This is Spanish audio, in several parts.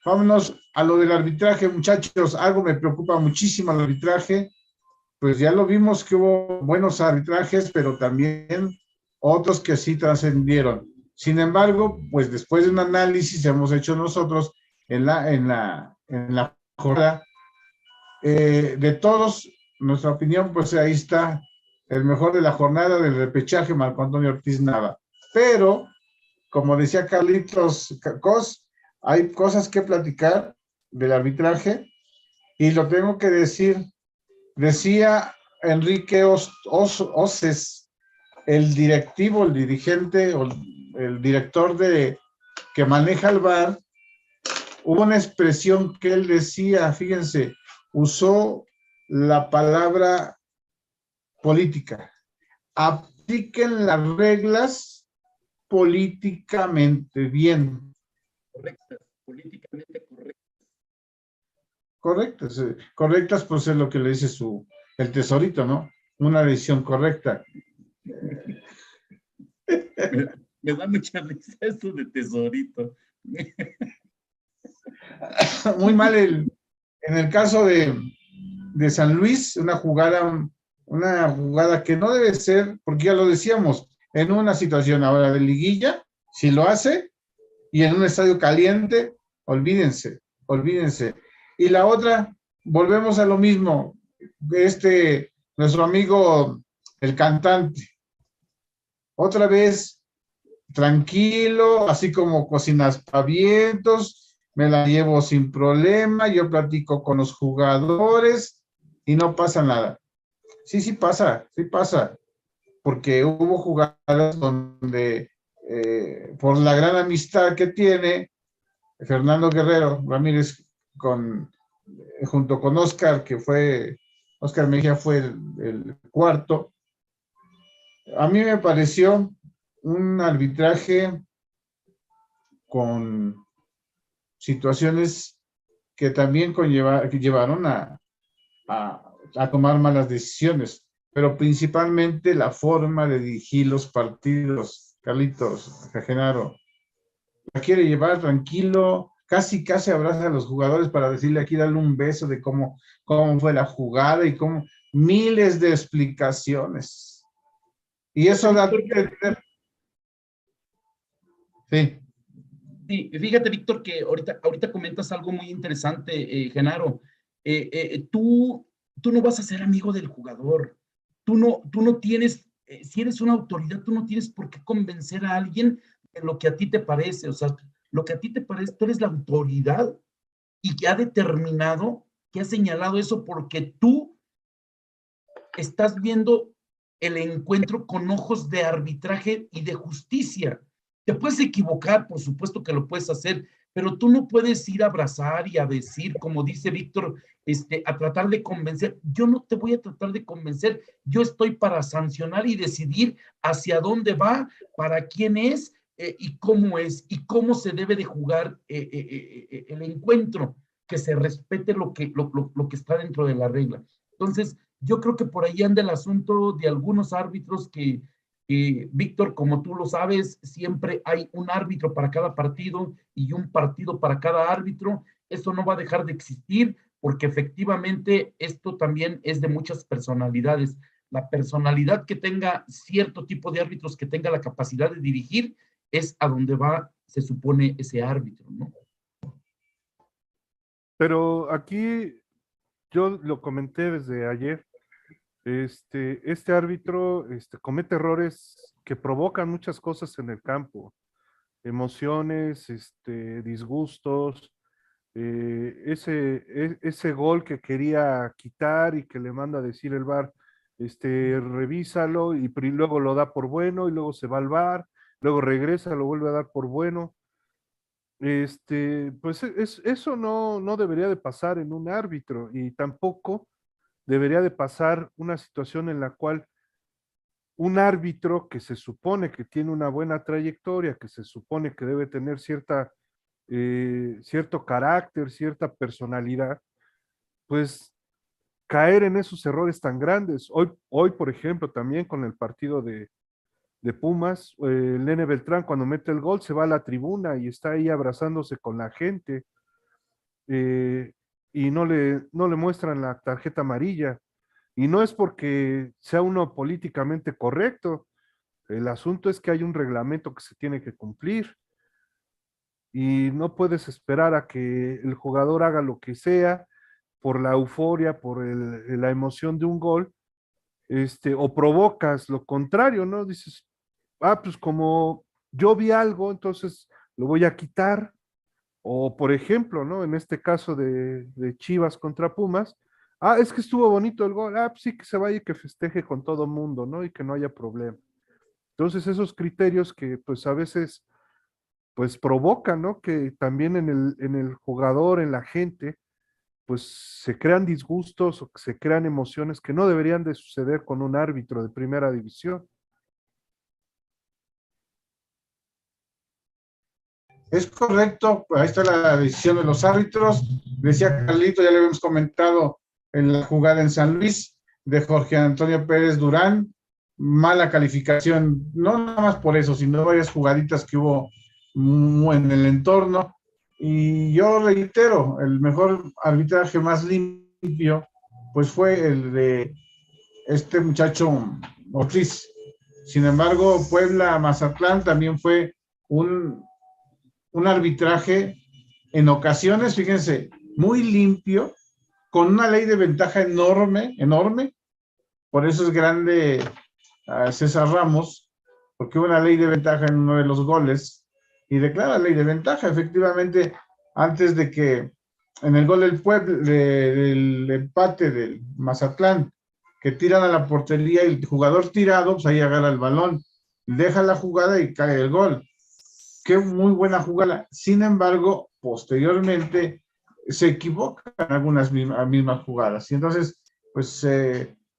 vámonos a lo del arbitraje, muchachos. Algo me preocupa muchísimo el arbitraje. Pues ya lo vimos que hubo buenos arbitrajes, pero también otros que sí trascendieron. Sin embargo, pues después de un análisis hemos hecho nosotros en la jornada, de todos, nuestra opinión, pues ahí está el mejor de la jornada del repechaje, Marco Antonio Ortiz Nava. Pero, como decía Carlitos Cos, hay cosas que platicar del arbitraje y lo tengo que decir. Decía Enrique Oces, el directivo, el dirigente, o el director que maneja el VAR, hubo una expresión que él decía, fíjense, usó la palabra política. Apliquen las reglas políticamente bien. Correctas, políticamente correctas. Correctas, correctas, pues es lo que le dice el tesorito, ¿no? Una decisión correcta. Me da mucha risa esto de tesorito. Muy mal en el caso de San Luis, una jugada que no debe ser, porque ya lo decíamos, en una situación ahora de liguilla, si lo hace, y en un estadio caliente, olvídense. Y la otra, volvemos a lo mismo, nuestro amigo, el cantante, otra vez, tranquilo, así como cocinas pavientos, me la llevo sin problema, yo platico con los jugadores y no pasa nada. Sí pasa, porque hubo jugadas donde, por la gran amistad que tiene Fernando Guerrero Ramírez junto con Oscar Mejía fue el cuarto. A mí me pareció un arbitraje con situaciones que también que llevaron a tomar malas decisiones, pero principalmente la forma de dirigir los partidos. Carlitos, Genaro, la quiere llevar tranquilo, casi abraza a los jugadores para decirle aquí, darle un beso de cómo fue la jugada y cómo miles de explicaciones. Y eso da... Sí. Sí, fíjate, Víctor, que ahorita comentas algo muy interesante, Genaro. Tú no vas a ser amigo del jugador. Tú no tienes, si eres una autoridad, tú no tienes por qué convencer a alguien de lo que a ti te parece. O sea, lo que a ti te parece, tú eres la autoridad y que ha determinado, que ha señalado eso porque tú estás viendo el encuentro con ojos de arbitraje y de justicia. Te puedes equivocar, por supuesto que lo puedes hacer, pero tú no puedes ir a abrazar y a decir, como dice Víctor, a tratar de convencer. Yo no te voy a tratar de convencer, yo estoy para sancionar y decidir hacia dónde va, para quién es y cómo se debe de jugar el encuentro, que se respete lo que está dentro de la regla. Entonces, yo creo que por ahí anda el asunto de algunos árbitros que Víctor, como tú lo sabes, siempre hay un árbitro para cada partido y un partido para cada árbitro. Eso no va a dejar de existir porque efectivamente esto también es de muchas personalidades. La personalidad que tenga cierto tipo de árbitros que tenga la capacidad de dirigir es a donde va, se supone, ese árbitro, ¿no? Pero aquí yo lo comenté desde ayer. Este árbitro comete errores que provocan muchas cosas en el campo, emociones, disgustos, ese gol que quería quitar y que le manda a decir el VAR, revísalo y luego lo da por bueno y luego se va al VAR, luego regresa, lo vuelve a dar por bueno. Pues eso no debería de pasar en un árbitro y tampoco debería de pasar una situación en la cual un árbitro que se supone que tiene una buena trayectoria, que se supone que debe tener cierto carácter, cierta personalidad, pues caer en esos errores tan grandes. Hoy por ejemplo, también con el partido de Pumas, Nene Beltrán cuando mete el gol se va a la tribuna y está ahí abrazándose con la gente. y no le muestran la tarjeta amarilla. Y no es porque sea uno políticamente correcto, el asunto es que hay un reglamento que se tiene que cumplir y no puedes esperar a que el jugador haga lo que sea por la euforia, por la emoción de un gol, o provocas lo contrario, ¿no? Dices, ah, pues como yo vi algo, entonces lo voy a quitar. O por ejemplo, ¿no? En este caso de Chivas contra Pumas, ah, es que estuvo bonito el gol, ah, pues sí, que se vaya y que festeje con todo mundo, ¿no? Y que no haya problema. Entonces esos criterios que pues a veces pues provocan, ¿no? Que también en el jugador, en la gente, pues se crean disgustos o se crean emociones que no deberían de suceder con un árbitro de primera división. Es correcto, ahí está la decisión de los árbitros. Decía Carlito, ya le habíamos comentado en la jugada en San Luis de Jorge Antonio Pérez Durán, mala calificación, no nada más por eso, sino varias jugaditas que hubo en el entorno. Y yo reitero, el mejor arbitraje más limpio, pues fue el de este muchacho Ortiz. Sin embargo, Puebla-Mazatlán también fue un arbitraje en ocasiones, fíjense, muy limpio, con una ley de ventaja enorme, enorme. Por eso es grande César Ramos, porque hubo una ley de ventaja en uno de los goles y declara ley de ventaja. Efectivamente, antes de que en el gol del Puebla, del empate del Mazatlán, que tiran a la portería y el jugador tirado, pues ahí agarra el balón, deja la jugada y cae el gol. Qué muy buena jugada. Sin embargo, posteriormente se equivocan algunas mismas jugadas. Y entonces, pues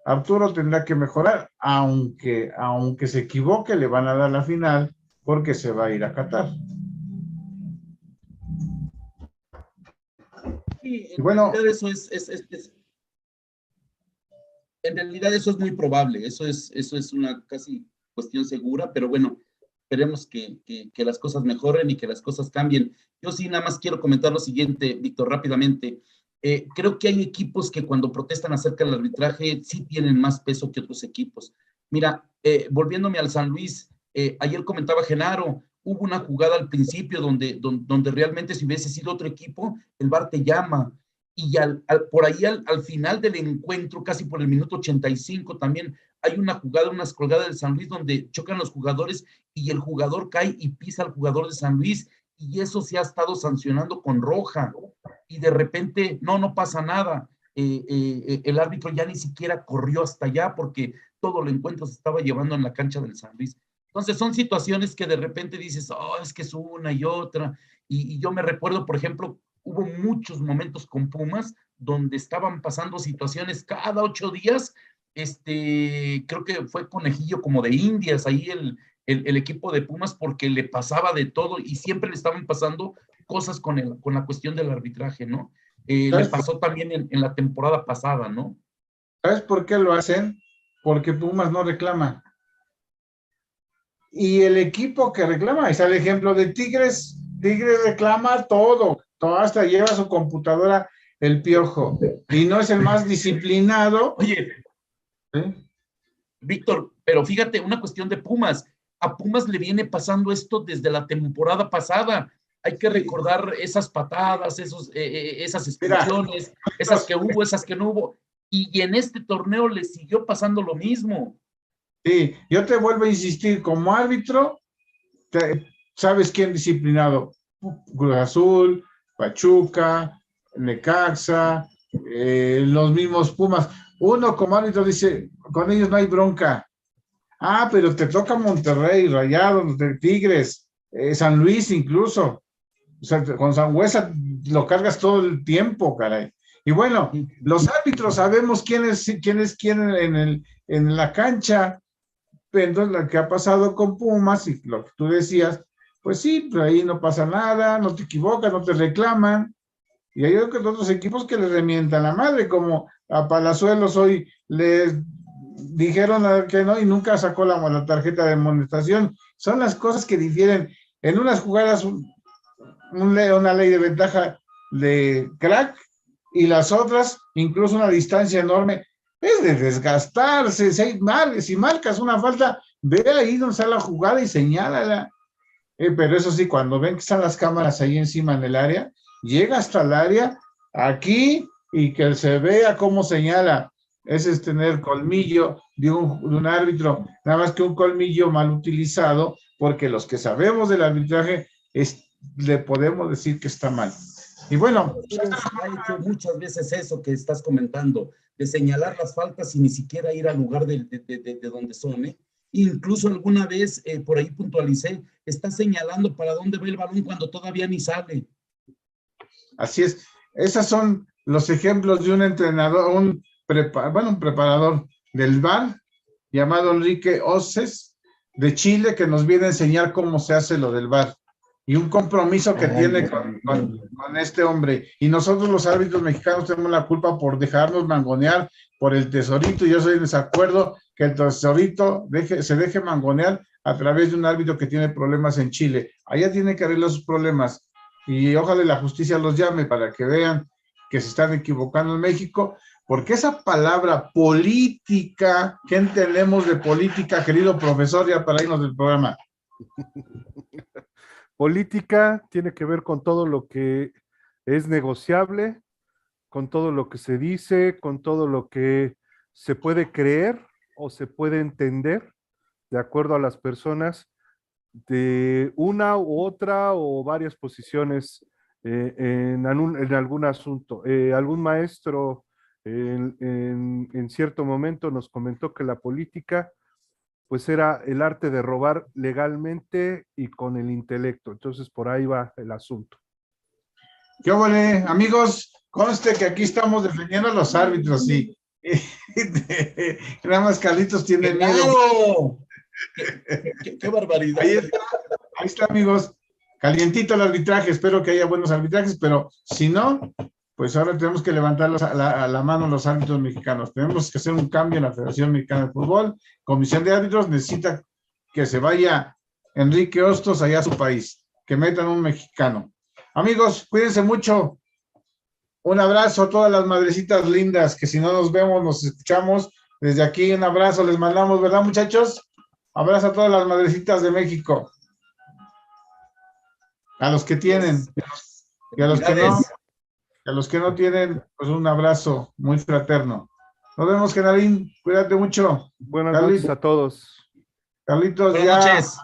Arturo tendrá que mejorar, aunque se equivoque, le van a dar la final porque se va a ir a Qatar. Sí, y bueno, realidad eso en realidad eso es muy probable, eso es una casi cuestión segura, pero bueno, esperemos que las cosas mejoren y que las cosas cambien. Yo sí nada más quiero comentar lo siguiente, Víctor, rápidamente. Creo que hay equipos que cuando protestan acerca del arbitraje sí tienen más peso que otros equipos. Mira, volviéndome al San Luis, ayer comentaba Genaro, hubo una jugada al principio donde realmente si hubiese sido otro equipo, el VAR te llama, y por ahí al final del encuentro, casi por el minuto 85 también, hay una jugada, una colgada del San Luis donde chocan los jugadores y el jugador cae y pisa al jugador de San Luis, y eso se ha estado sancionando con roja, y de repente no pasa nada. El árbitro ya ni siquiera corrió hasta allá porque todo el encuentro se estaba llevando en la cancha del San Luis. Entonces son situaciones que de repente dices, oh, es que es una y otra, y yo me recuerdo, por ejemplo, hubo muchos momentos con Pumas donde estaban pasando situaciones cada 8 días. Creo que fue conejillo como de Indias ahí el equipo de Pumas, porque le pasaba de todo y siempre le estaban pasando cosas con la cuestión del arbitraje, ¿no? Le pasó también en la temporada pasada, ¿no? ¿Sabes por qué lo hacen? Porque Pumas no reclama. Y el equipo que reclama, ahí está el ejemplo de Tigres. Tigres reclama todo, hasta lleva su computadora el Piojo, y no es el más disciplinado. Oye, Víctor, pero fíjate, una cuestión de Pumas. A Pumas le viene pasando esto desde la temporada pasada. Hay que recordar esas patadas, esas expulsiones, esas que hubo, esas que no hubo. Y en este torneo le siguió pasando lo mismo. Sí, yo te vuelvo a insistir, como árbitro, ¿sabes quién disciplinado? Cruz Azul, Pachuca, Necaxa, los mismos Pumas. Uno como árbitro dice, con ellos no hay bronca. Ah, pero te toca Monterrey, Rayados, Tigres, San Luis incluso. O sea, con Sangüesa lo cargas todo el tiempo, caray. Y bueno, los árbitros sabemos quién es quién en la cancha. Entonces, lo que ha pasado con Pumas y lo que tú decías, pues sí, pero ahí no pasa nada, no te equivocas, no te reclaman. Y hay otros equipos que les remientan la madre, como a Palazuelos hoy les dijeron que no y nunca sacó la tarjeta de amonestación. Son las cosas que difieren. En unas jugadas una ley de ventaja de crack y las otras, incluso una distancia enorme. Es de desgastarse. Si marcas una falta, ve ahí donde está la jugada y señálala. Pero eso sí, cuando ven que están las cámaras ahí encima en el área, llega hasta el área, aquí, y que se vea cómo señala. Ese es tener colmillo de un árbitro, nada más que un colmillo mal utilizado, porque los que sabemos del arbitraje le podemos decir que está mal. Y bueno, ha hecho muchas veces eso que estás comentando, de señalar las faltas y ni siquiera ir al lugar de donde son, ¿eh? Incluso alguna vez, por ahí puntualicé, está señalando para dónde va el balón cuando todavía ni sale. Así es. Esos son los ejemplos de un entrenador, un preparador del VAR, llamado Enrique Oces, de Chile, que nos viene a enseñar cómo se hace lo del VAR. Y un compromiso que tiene con este hombre. Y nosotros los árbitros mexicanos tenemos la culpa por dejarnos mangonear por el Tesorito. Yo soy en desacuerdo que el Tesorito se deje mangonear a través de un árbitro que tiene problemas en Chile. Allá tiene que arreglar sus problemas. Y ojalá la justicia los llame para que vean que se están equivocando en México, porque esa palabra política, ¿qué entendemos de política, querido profesor, ya para irnos del programa? Política tiene que ver con todo lo que es negociable, con todo lo que se dice, con todo lo que se puede creer o se puede entender de acuerdo a las personas de una u otra o varias posiciones en algún asunto. Algún maestro en cierto momento nos comentó que la política pues era el arte de robar legalmente y con el intelecto. Entonces por ahí va el asunto. ¿Qué ole, amigos? Conste que aquí estamos defendiendo a los árbitros, sí. Nada más Carlitos tiene miedo. ¡Qué barbaridad! Ahí está, amigos. Calientito el arbitraje. Espero que haya buenos arbitrajes, pero si no, pues ahora tenemos que levantar a la mano los árbitros mexicanos. Tenemos que hacer un cambio en la Federación Mexicana de Fútbol. Comisión de Árbitros necesita que se vaya Enrique Hostos allá a su país, que metan un mexicano. Amigos, cuídense mucho. Un abrazo a todas las madrecitas lindas, que si no nos vemos, nos escuchamos. Desde aquí un abrazo les mandamos, ¿verdad, muchachos? Abrazo a todas las madrecitas de México. A los que tienen y a los que no. A los que no tienen, pues un abrazo muy fraterno. Nos vemos, Gennarín. Cuídate mucho. Buenas noches a todos. Carlitos, Buenas noches.